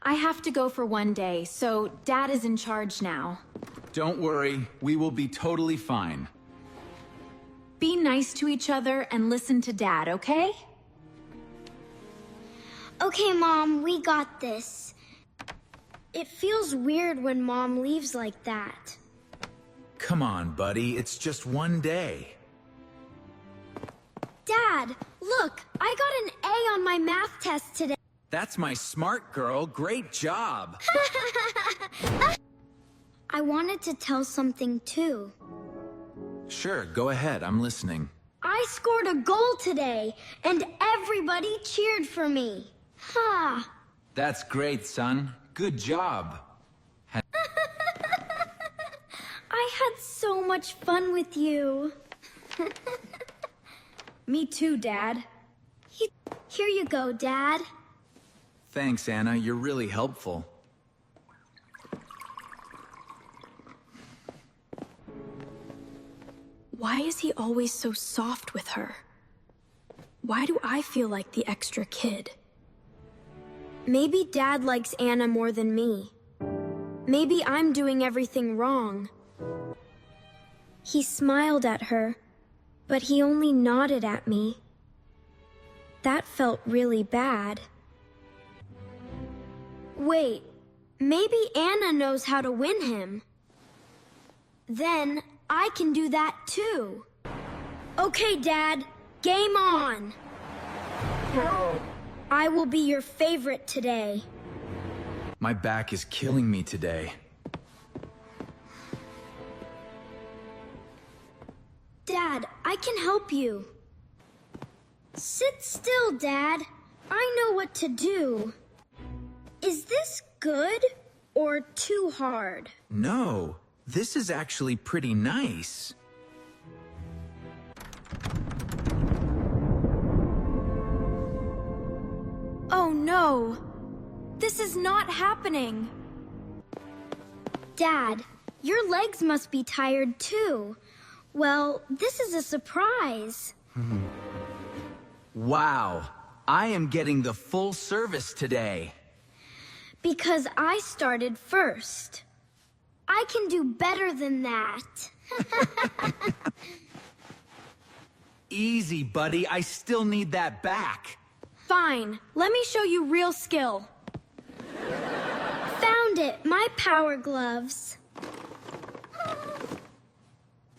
I have to go for one day, so Dad is in charge now. Don't worry, we will be totally fine. Be nice to each other and listen to Dad, okay? Okay, Mom, we got this. It feels weird when Mom leaves like that. Come on, buddy, it's just one day. Dad, look, I got an A on my math test today. That's my smart girl. Great job. I wanted to tell something too. Sure, go ahead. I'm listening. I scored a goal today, and everybody cheered for me. Ha! That's great, son. Good job. I had so much fun with you. Me too, Dad. Here you go, Dad. Thanks, Anna. You're really helpful. Why is he always so soft with her? Why do I feel like the extra kid? Maybe Dad likes Anna more than me. Maybe I'm doing everything wrong. He smiled at her, but he only nodded at me. That felt really bad. Wait, maybe Anna knows how to win him. Then I can do that too. Okay, Dad, game on. I will be your favorite today. My back is killing me today. Dad, I can help you. Sit still, Dad. I know what to do. Is this good or too hard? No, this is actually pretty nice. Oh no! This is not happening! Dad, your legs must be tired too. Well, this is a surprise. Wow, I am getting the full service today. Because I started first. I can do better than that. Easy, buddy. I still need that back. Fine, let me show you real skill. Found it, my power gloves.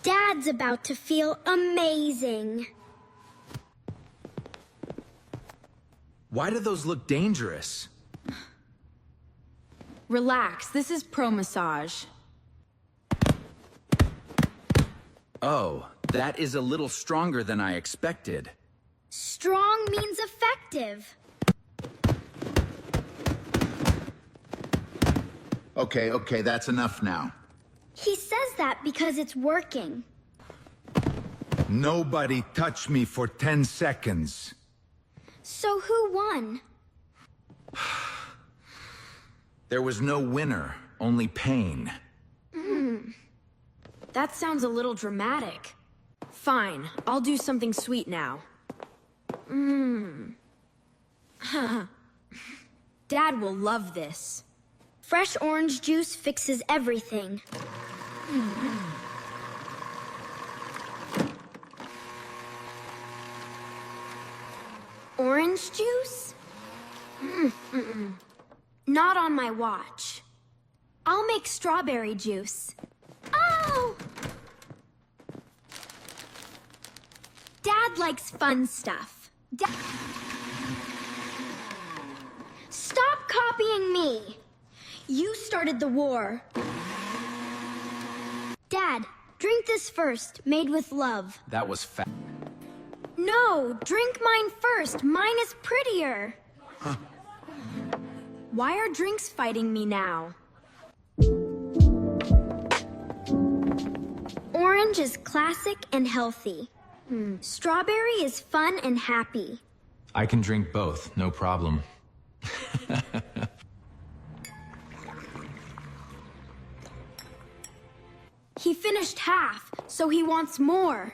Dad's about to feel amazing. Why do those look dangerous? Relax, this is pro massage. Oh, that is a little stronger than I expected. Strong means effective. Okay, that's enough now. He says that because it's working. Nobody touch me for 10 seconds. So who won? There was no winner, only pain. That sounds a little dramatic. Fine, I'll do something sweet now. Dad will love this. Fresh orange juice fixes everything. Orange juice? Not on my watch. I'll make strawberry juice. Oh! Dad likes fun stuff. Stop copying me! You started the war. Dad, drink this first, made with love. That was fast. No, drink mine first. Mine is prettier. Why are drinks fighting me now? Orange is classic and healthy. Strawberry is fun and happy. I can drink both, no problem. He finished half, so he wants more.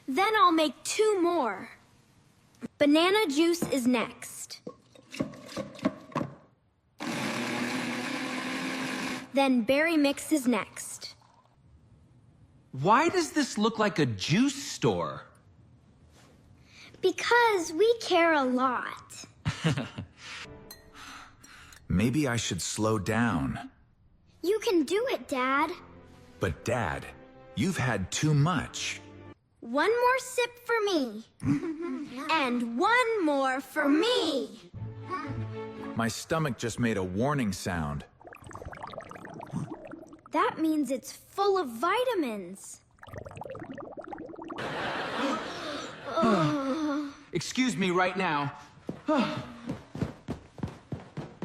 Then I'll make 2 more. Banana juice is next. Then berry mix is next. Why does this look like a juice store? Because we care a lot. Maybe I should slow down. You can do it, Dad. But Dad, you've had too much. One more sip for me. And one more for me. My stomach just made a warning sound. That means it's full of vitamins. Excuse me right now.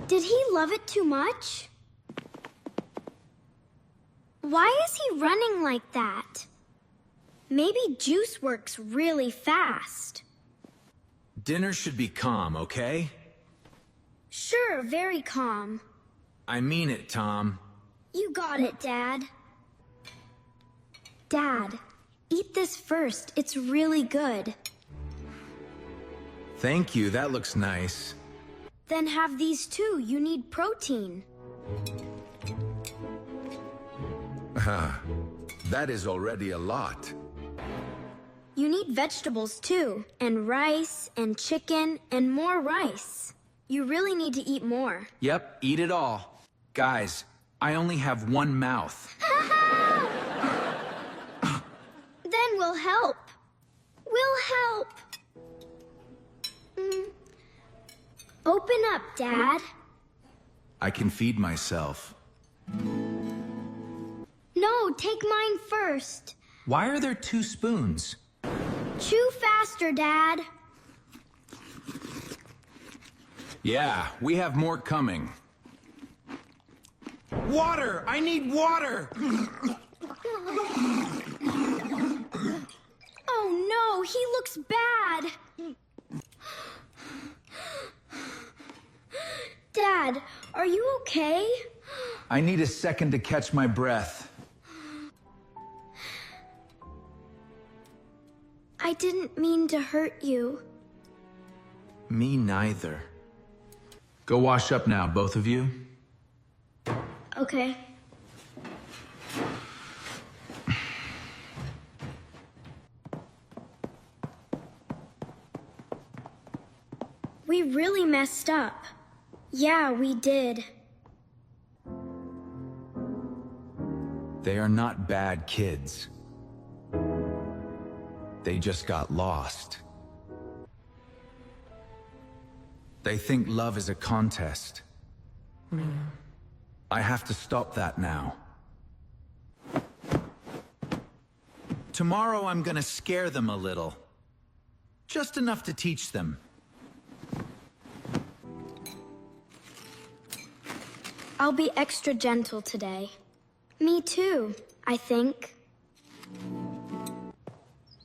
Did he love it too much? Why is he running like that? Maybe juice works really fast. Dinner should be calm, okay? Sure, very calm. I mean it, Tom. You got it, Dad. Dad, eat this first. It's really good. Thank you, that looks nice. Then have these too. You need protein. That is already a lot. You need vegetables too, and rice, and chicken, and more rice. You really need to eat more. Yep, eat it all. Guys, I only have one mouth. Then we'll help. We'll help. Open up, Dad. I can feed myself. No, take mine first. Why are there 2 spoons? Chew faster, Dad. Yeah, we have more coming. Water! I need water! Oh no, he looks bad. Dad, are you okay? I need a second to catch my breath. I didn't mean to hurt you. Me neither. Go wash up now, both of you. Okay. We really messed up. Yeah, we did. They are not bad kids. They just got lost. They think love is a contest. I have to stop that now. Tomorrow I'm gonna scare them a little. Just enough to teach them. I'll be extra gentle today. Me too, I think.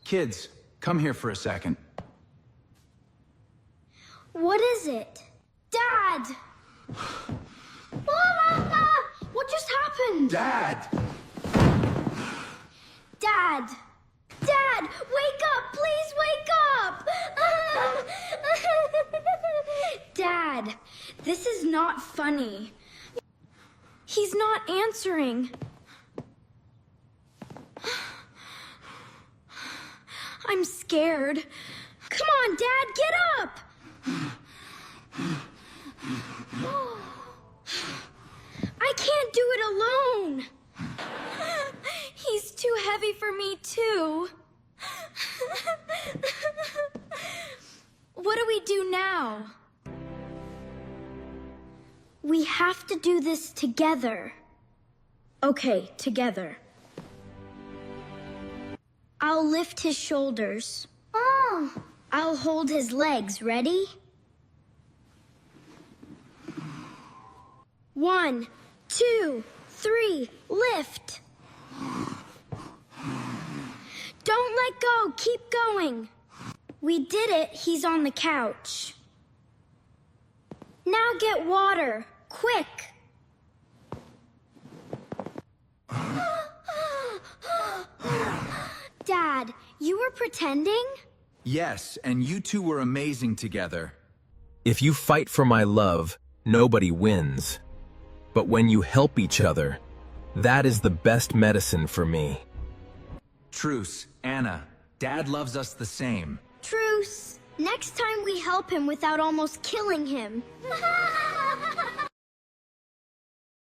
Kids, come here for a second. What is it? Dad! What just happened? Dad! Dad! Dad! Wake up! Please wake up! Dad, this is not funny. He's not answering. I'm scared. Come on, Dad, get up! I can't do it alone. He's too heavy for me, too. What do we do now? We have to do this together. Okay, together. I'll lift his shoulders. Oh! I'll hold his legs. Ready? 1, 2, 3, lift! Don't let go, keep going! We did it, he's on the couch. Now get water, quick! Dad, you were pretending? Yes, and you two were amazing together. If you fight for my love, nobody wins. But when you help each other, That is the best medicine for me. Truce, Anna. Dad loves us the same. Truce. Next time we help him without almost killing him.